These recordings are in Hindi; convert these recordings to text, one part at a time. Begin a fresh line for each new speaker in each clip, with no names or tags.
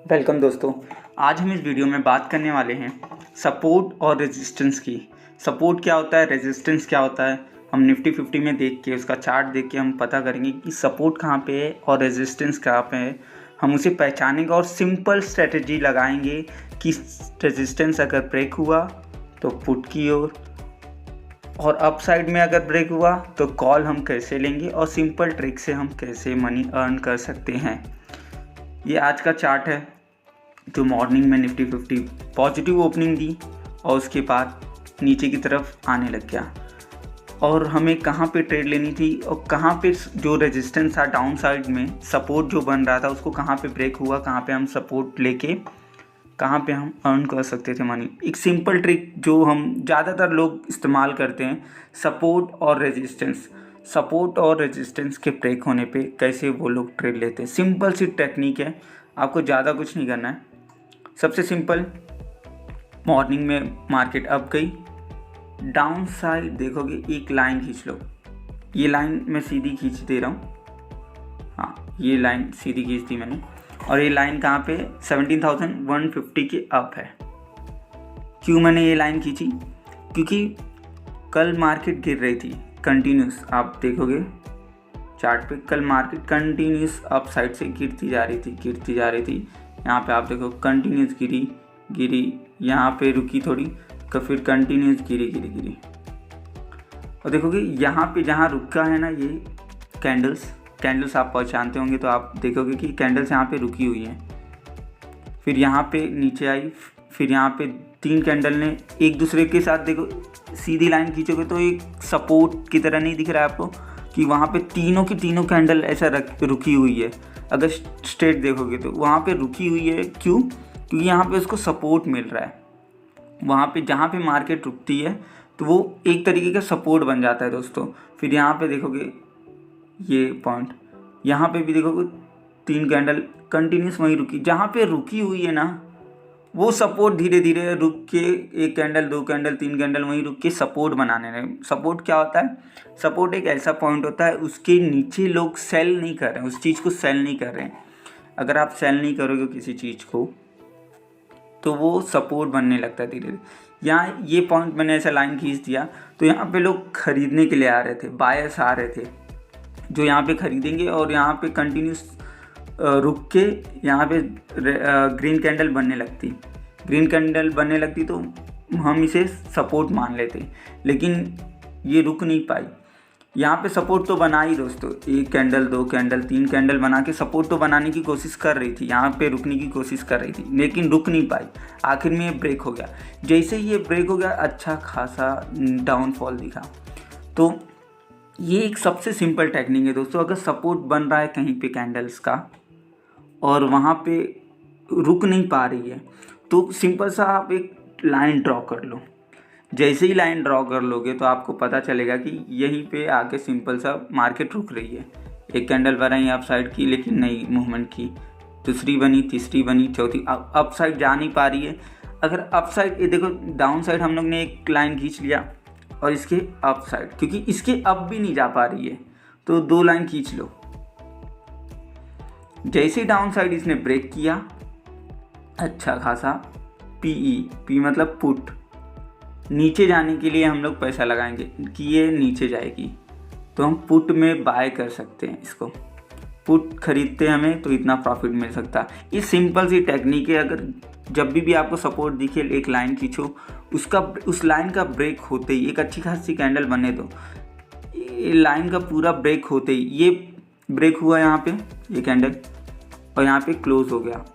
वेलकम दोस्तों। आज हम इस वीडियो में बात करने वाले हैं सपोर्ट और रेजिस्टेंस की। सपोर्ट क्या होता है, रेजिस्टेंस क्या होता है, हम निफ्टी 50 में देख के उसका चार्ट देख के हम पता करेंगे कि सपोर्ट कहाँ पे है और रेजिस्टेंस कहाँ पे है। हम उसे पहचानेंगे और सिंपल स्ट्रेटजी लगाएंगे कि रेजिस्टेंस अगर ब्रेक हुआ तो पुट की ओर और अपसाइड में अगर ब्रेक हुआ तो कॉल हम कैसे लेंगे और सिंपल ट्रिक से हम कैसे मनी अर्न कर सकते हैं। ये आज का चार्ट है जो मॉर्निंग में निफ्टी 50 पॉजिटिव ओपनिंग दी और उसके बाद नीचे की तरफ आने लग गया और हमें कहाँ पे ट्रेड लेनी थी और कहाँ पे जो रेजिस्टेंस था डाउन साइड में सपोर्ट जो बन रहा था उसको कहाँ पे ब्रेक हुआ, कहाँ पे हम सपोर्ट लेके कहाँ पे हम अर्न कर सकते थे मनी। एक सिंपल ट्रिक जो हम ज़्यादातर लोग इस्तेमाल करते हैं, सपोर्ट और रेजिस्टेंस के ब्रेक होने पे कैसे वो लोग ट्रेड लेते हैं। सिंपल सी टेक्निक है, आपको ज़्यादा कुछ नहीं करना है। सबसे सिंपल, मॉर्निंग में मार्केट अप गई, डाउन साइड देखोगे एक लाइन खींच लो। ये लाइन मैं सीधी खींच दे रहा हूँ, हाँ ये लाइन सीधी खींच दी मैंने और ये लाइन कहाँ पे 17,150 के अप है। क्यों मैंने ये लाइन खींची, क्योंकि कल मार्केट गिर रही थी कंटिन्यूस। आप देखोगे चार्ट पे कल मार्केट कंटिन्यूस अप साइड से गिरती जा रही थी। यहाँ पे आप देखो कंटिन्यूस गिरी, यहाँ पे रुकी थोड़ी, फिर कंटिन्यूस गिरी और देखोगे यहाँ पे जहाँ रुका है ना, ये कैंडल्स आप पहचानते होंगे तो आप देखोगे कि कैंडल्स यहाँ पे रुकी हुई हैं। फिर यहाँ पे नीचे आई, फिर यहाँ पे 3 कैंडल ने एक दूसरे के साथ देखो सीधी लाइन खींचोगे तो एक सपोर्ट की तरह नहीं दिख रहा है आपको कि वहाँ पे तीनों की तीनों कैंडल ऐसा रुकी हुई है। अगर स्ट्रेट देखोगे तो वहाँ पे रुकी हुई है। क्यों? क्योंकि यहाँ पे उसको सपोर्ट मिल रहा है। वहाँ पे जहाँ पे मार्केट रुकती है तो वो एक तरीके का सपोर्ट बन जाता है दोस्तों। फिर यहाँ पे देखोगे ये पॉइंट, यहाँ पे भी देखोगे 3 कैंडल कंटिन्यूस वहीं रुकी, जहाँ पे रुकी हुई है ना वो सपोर्ट धीरे धीरे रुक के 1 कैंडल 2 कैंडल 3 कैंडल वहीं रुक के सपोर्ट बनाने लगे। सपोर्ट क्या होता है? सपोर्ट एक ऐसा पॉइंट होता है उसके नीचे लोग सेल नहीं कर रहे हैं, उस चीज़ को सेल नहीं कर रहे हैं। अगर आप सेल नहीं करोगे किसी चीज़ को तो वो सपोर्ट बनने लगता है धीरे धीरे। यहाँ ये पॉइंट मैंने ऐसा लाइन खींच दिया तो यहाँ पे लोग खरीदने के लिए आ रहे थे, बायर्स आ रहे थे जो यहाँ पे खरीदेंगे और यहाँ पे कंटिन्यूस रुक के यहाँ पे ग्रीन कैंडल बनने लगती तो हम इसे सपोर्ट मान लेते, लेकिन ये रुक नहीं पाई। यहाँ पे सपोर्ट तो बना ही दोस्तों, 1 कैंडल 2 कैंडल 3 कैंडल बना के सपोर्ट तो बनाने की कोशिश कर रही थी, यहाँ पे रुकने की कोशिश कर रही थी लेकिन रुक नहीं पाई। आखिर में ये ब्रेक हो गया। जैसे ही ये ब्रेक हो गया अच्छा खासा डाउनफॉल दिखा। तो ये एक सबसे सिंपल टेक्निक है दोस्तों। अगर सपोर्ट बन रहा है कहीं पे कैंडल्स का और वहाँ पे रुक नहीं पा रही है तो सिंपल सा आप एक लाइन ड्रॉ कर लो। जैसे ही लाइन ड्रॉ कर लोगे तो आपको पता चलेगा कि यहीं पे आके सिंपल सा मार्केट रुक रही है। 1 कैंडल बनाई अप साइड की लेकिन नहीं मूवमेंट की, दूसरी बनी, तीसरी बनी, चौथी, अप साइड जा नहीं पा रही है। अगर अप साइड, ये देखो डाउन साइड हम लोग ने एक लाइन खींच लिया और इसके अप साइड, क्योंकि इसके अप भी नहीं जा पा रही है तो 2 लाइन खींच लो। जैसे डाउन साइड इसने ब्रेक किया अच्छा खासा पी मतलब पुट, नीचे जाने के लिए हम लोग पैसा लगाएंगे कि ये नीचे जाएगी तो हम पुट में बाय कर सकते हैं। इसको पुट खरीदते हमें तो इतना प्रॉफिट मिल सकता है। ये सिंपल सी टेक्निक है। अगर जब भी आपको सपोर्ट दिखे एक लाइन खींचो, उस लाइन का ब्रेक होते ही एक अच्छी खासी कैंडल बने दो। ये लाइन का पूरा ब्रेक होते ही ये ब्रेक हुआ यहाँ पे ये कैंडल और यहाँ पे क्लोज हो गया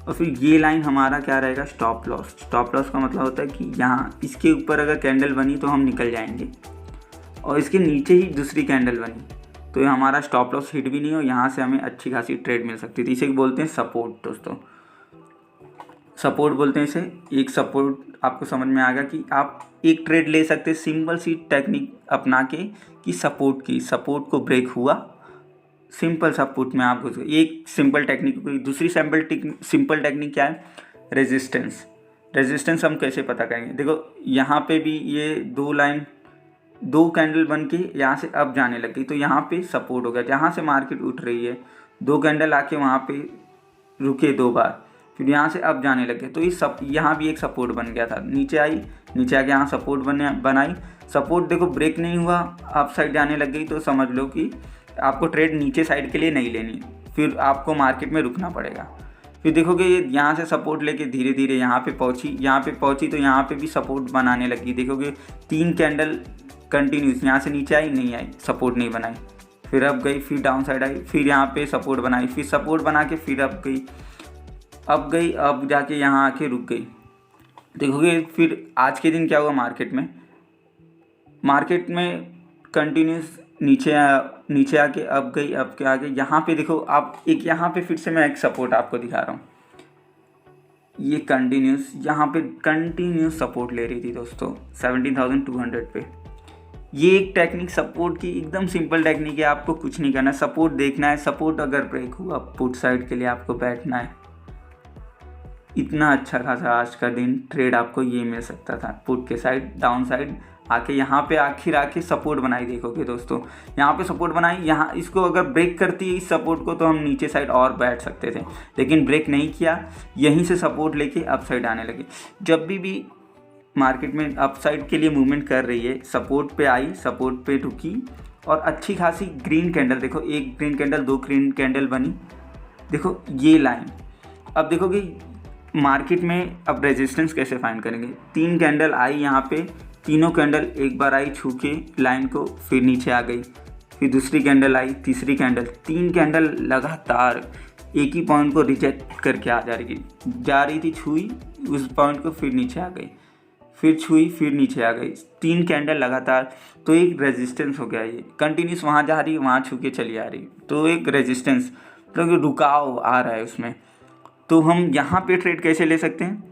और फिर ये लाइन हमारा क्या रहेगा? Stop loss. स्टॉप लॉस का मतलब होता है कि यहाँ इसके ऊपर अगर कैंडल बनी तो हम निकल जाएंगे और इसके नीचे ही दूसरी कैंडल बनी तो ये हमारा स्टॉप लॉस हिट भी नहीं हो, यहाँ से हमें अच्छी खासी ट्रेड मिल सकती थी। इसे बोलते हैं सपोर्ट दोस्तों, सपोर्ट बोलते हैं इसे। एक सपोर्ट आपको समझ में आ गया कि आप एक ट्रेड ले सकते हैं सिंपल सी टेक्निक अपना के कि सपोर्ट को ब्रेक हुआ, सिंपल सा पुट में आप घुस गए। एक सिंपल टेक्निक। दूसरी सिंपल टेक्निक क्या है? रेजिस्टेंस हम कैसे पता करेंगे? देखो यहाँ पे भी ये 2 कैंडल बन के यहाँ से अब जाने लग गई तो यहाँ पे सपोर्ट हो गया। जहाँ से मार्केट उठ रही है 2 कैंडल आके वहाँ पे रुके 2 बार फिर यहाँ से अप जाने लगे, तो इस सब यहाँ भी एक सपोर्ट बन गया था। नीचे आई, नीचे आके यहाँ सपोर्ट बनाई, सपोर्ट देखो ब्रेक नहीं हुआ, अप साइड जाने लग गई, तो समझ लो कि आपको ट्रेड नीचे साइड के लिए नहीं लेनी, फिर आपको मार्केट में रुकना पड़ेगा। फिर देखोगे ये यहाँ से सपोर्ट लेके धीरे धीरे यहाँ पे पहुँची, तो यहाँ पे भी सपोर्ट बनाने लगी। देखोगे 3 कैंडल कंटिन्यूस, यहाँ से नीचे आई, नहीं आई, सपोर्ट नहीं बनाई, फिर अप गई, फिर डाउन साइड आई, फिर यहाँ पे सपोर्ट बनाई, फिर सपोर्ट बना के फिर अप गई, अब जाके यहाँ आके रुक गई। देखोगे फिर आज के दिन क्या हुआ मार्केट में कंटिन्यूस नीचे आके अब गई, अब के आगे यहाँ पे देखो आप एक, यहाँ पे फिर से मैं एक सपोर्ट आपको दिखा रहा हूँ, ये यहाँ पे कंटिन्यूस सपोर्ट ले रही थी दोस्तों 17,200 पे। ये एक टेक्निक सपोर्ट की एकदम सिंपल टेक्निक है, आपको कुछ नहीं करना, सपोर्ट देखना है, सपोर्ट अगर ब्रेक हुआ पुट साइड के लिए आपको बैठना है। इतना अच्छा खासा आज का दिन ट्रेड आपको ये मिल सकता था, पुट के साइड डाउन साइड आके यहाँ पे आखिर आके सपोर्ट बनाई। देखोगे दोस्तों यहाँ पे सपोर्ट बनाई, यहाँ इसको अगर ब्रेक करती है इस सपोर्ट को तो हम नीचे साइड और बैठ सकते थे, लेकिन ब्रेक नहीं किया, यहीं से सपोर्ट लेके अप साइड आने लगे। जब भी मार्केट में अप साइड के लिए मूवमेंट कर रही है, सपोर्ट पे आई, सपोर्ट पे रुकी और अच्छी खासी ग्रीन कैंडल, देखो एक ग्रीन कैंडल, 2 ग्रीन कैंडल बनी, देखो ये लाइन। अब देखोगे मार्केट में अब रेजिस्टेंस कैसे फाइंड करेंगे, 3 कैंडल आई यहाँ पे, तीनों कैंडल एक बार आई छू के लाइन को, फिर नीचे आ गई, फिर दूसरी कैंडल आई, तीसरी कैंडल, 3 कैंडल लगातार एक ही पॉइंट को रिजेक्ट करके जा रही थी, छुई उस पॉइंट को, फिर नीचे आ गई, फिर छुई, फिर नीचे आ गई, 3 कैंडल लगातार, तो एक रेजिस्टेंस हो गया। ये कंटिन्यूस वहाँ जा रही, वहाँ छू के चली आ रही, तो एक रेजिस्टेंस मतलब रुकाव आ रहा है उसमें। तो हम यहाँ पे ट्रेड कैसे ले सकते हैं,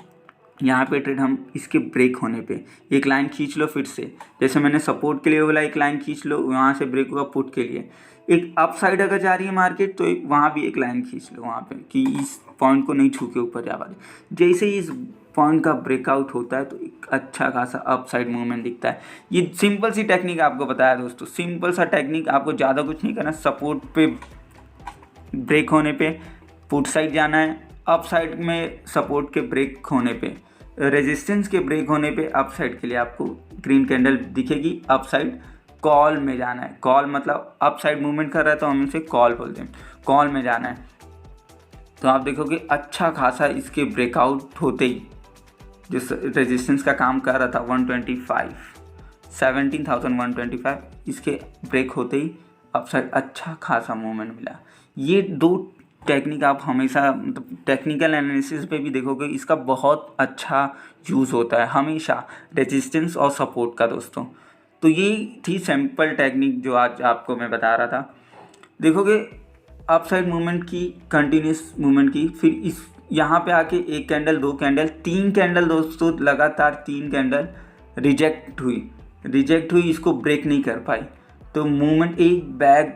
यहाँ पे ट्रेड हम इसके ब्रेक होने पे एक लाइन खींच लो, फिर से जैसे मैंने सपोर्ट के लिए बोला एक लाइन खींच लो, वहाँ से ब्रेक हुआ पुट के लिए, एक अप साइड अगर जा रही है मार्केट तो वहाँ भी एक लाइन खींच लो वहाँ पे कि इस पॉइंट को नहीं छू के ऊपर जा पा रही। जैसे ही इस पॉइंट का ब्रेकआउट होता है तो एक अच्छा खासा अप साइड मूवमेंट दिखता है। ये सिंपल सी टेक्निक आपको बताया दोस्तों, सिंपल सा टेक्निक, आपको ज़्यादा कुछ नहीं करना, सपोर्ट पे ब्रेक होने पे पुट साइड जाना है, अप साइड में सपोर्ट के ब्रेक होने पे, रेजिस्टेंस के ब्रेक होने पे अप साइड के लिए आपको ग्रीन कैंडल दिखेगी, अप साइड कॉल में जाना है। कॉल मतलब अप साइड मूवमेंट कर रहा है तो हम इसे कॉल बोलते हैं, कॉल में जाना है। तो आप देखोगे अच्छा खासा इसके ब्रेकआउट होते ही जो रेजिस्टेंस का काम कर रहा था 125, 17,125, इसके ब्रेक होते ही अप साइड अच्छा खासा मूवमेंट मिला। ये 2 टेक्निक आप हमेशा मतलब टेक्निकल एनालिसिस पे भी देखोगे, इसका बहुत अच्छा यूज़ होता है हमेशा, रेजिस्टेंस और सपोर्ट का दोस्तों। तो ये थी सिंपल टेक्निक जो आज आपको मैं बता रहा था। देखोगे अप साइड मूवमेंट की, कंटिन्यूस मूवमेंट की, फिर इस यहाँ पे आके 1 कैंडल, 2 कैंडल, 3 कैंडल दोस्तों, लगातार 3 कैंडल रिजेक्ट हुई, इसको ब्रेक नहीं कर पाई, तो मूवमेंट एक बैग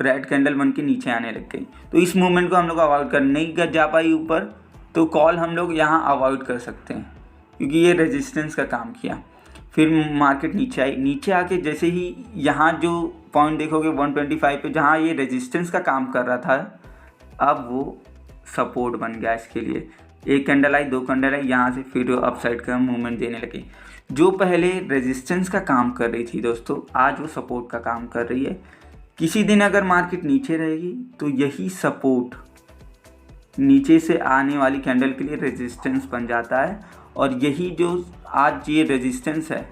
रेड कैंडल बन के नीचे आने लग गई। तो इस मूवमेंट को हम लोग अवॉइड कर नहीं जा पाई ऊपर, तो कॉल हम लोग यहाँ अवॉइड कर सकते हैं क्योंकि ये रेजिस्टेंस का काम किया। फिर मार्केट नीचे आई, नीचे आके जैसे ही यहाँ जो पॉइंट देखोगे 125 पे जहाँ ये रेजिस्टेंस का काम कर रहा था, अब वो सपोर्ट बन गया इसके लिए। 1 कैंडल आई, 2 कैंडल आई, यहाँ से फिर अपसाइड का मूवमेंट देने लगी। जो पहले रेजिस्टेंस का काम कर रही थी दोस्तों, आज वो सपोर्ट का काम कर रही है। किसी दिन अगर मार्केट नीचे रहेगी तो यही सपोर्ट नीचे से आने वाली कैंडल के लिए रेजिस्टेंस बन जाता है, और यही जो आज ये रेजिस्टेंस है,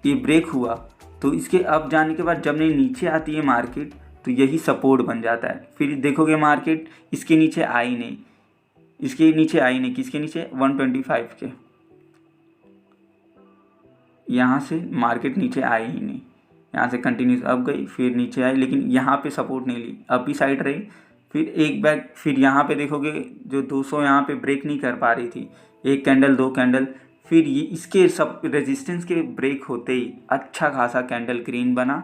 ये ब्रेक हुआ तो इसके अप जाने के बाद जब नहीं नीचे आती है मार्केट तो यही सपोर्ट बन जाता है। फिर देखोगे मार्केट इसके नीचे आई नहीं, किसके नीचे 125 के, यहाँ से मार्केट नीचे आई ही नहीं, यहाँ से कंटिन्यूस अप गई, फिर नीचे आई, लेकिन यहाँ पे सपोर्ट नहीं ली, अप ही साइड रही, फिर एक बैग, फिर यहाँ पे देखोगे जो 200 यहाँ पे ब्रेक नहीं कर पा रही थी, 1 कैंडल, 2 कैंडल, फिर ये इसके सब रेजिस्टेंस के ब्रेक होते ही अच्छा खासा कैंडल ग्रीन बना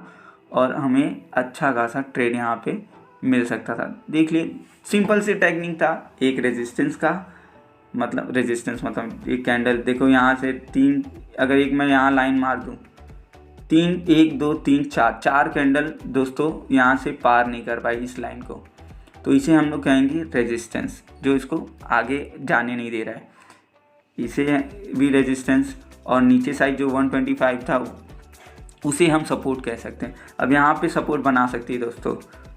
और हमें अच्छा खासा ट्रेड यहाँ पे मिल सकता था। देख लिए सिंपल सी टेक्निक था, एक रेजिस्टेंस मतलब एक कैंडल, देखो यहाँ से 3, अगर एक मैं यहाँ लाइन मार दूँ 3, 1, 2, 3, 4 कैंडल दोस्तों यहाँ से पार नहीं कर पाई इस लाइन को, तो इसे हम लोग कहेंगे रेजिस्टेंस, जो इसको आगे जाने नहीं दे रहा है, इसे भी रेजिस्टेंस। और नीचे साइड जो 125 था उसे हम सपोर्ट कह सकते हैं। अब यहाँ पे सपोर्ट बना सकती है दोस्तों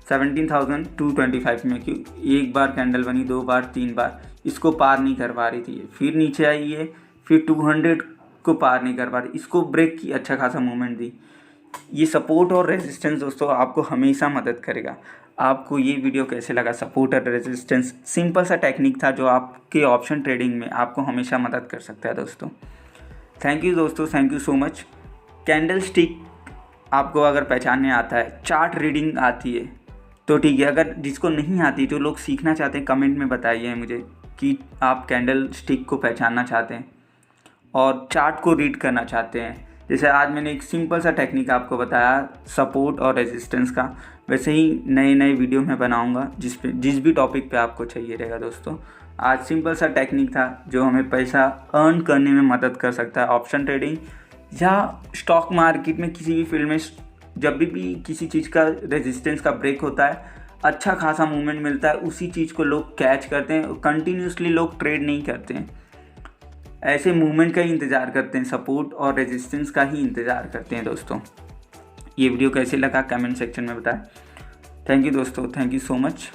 17,225 में, क्यों एक बार कैंडल बनी, 2 बार, 3 बार इसको पार नहीं कर पा रही थी, फिर नीचे आई है, फिर 200 को पार नहीं कर पा रही, इसको ब्रेक की, अच्छा खासा मूवमेंट दी। ये सपोर्ट और रेजिस्टेंस दोस्तों आपको हमेशा मदद करेगा। आपको ये वीडियो कैसे लगा? सपोर्ट और रेजिस्टेंस सिंपल सा टेक्निक था जो आपके ऑप्शन ट्रेडिंग में आपको हमेशा मदद कर सकता है दोस्तों। थैंक यू दोस्तों, thank you so much. Candle stick आपको अगर पहचानने आता है, चार्ट रीडिंग आती है तो ठीक है, अगर जिसको नहीं आती, जो लोग सीखना चाहते हैं कमेंट में बताइए मुझे कि आप कैंडल स्टिक को पहचानना चाहते हैं और चार्ट को रीड करना चाहते हैं। जैसे आज मैंने एक सिंपल सा टेक्निक आपको बताया सपोर्ट और रेजिस्टेंस का, वैसे ही नए नए वीडियो मैं बनाऊंगा जिस भी टॉपिक पे आपको चाहिए रहेगा दोस्तों। आज सिंपल सा टेक्निक था जो हमें पैसा अर्न करने में मदद कर सकता है। ऑप्शन ट्रेडिंग या स्टॉक मार्केट में किसी भी फील्ड में जब भी किसी चीज़ का रेजिस्टेंस का ब्रेक होता है, अच्छा खासा मूवमेंट मिलता है, उसी चीज़ को लोग कैच करते हैं। कंटिन्यूसली लोग ट्रेड नहीं करते हैं, ऐसे मूवमेंट का ही इंतज़ार करते हैं, सपोर्ट और रेजिस्टेंस का ही इंतज़ार करते हैं दोस्तों। ये वीडियो कैसे लगा कमेंट सेक्शन में बताएं। थैंक यू दोस्तों, थैंक यू सो मच।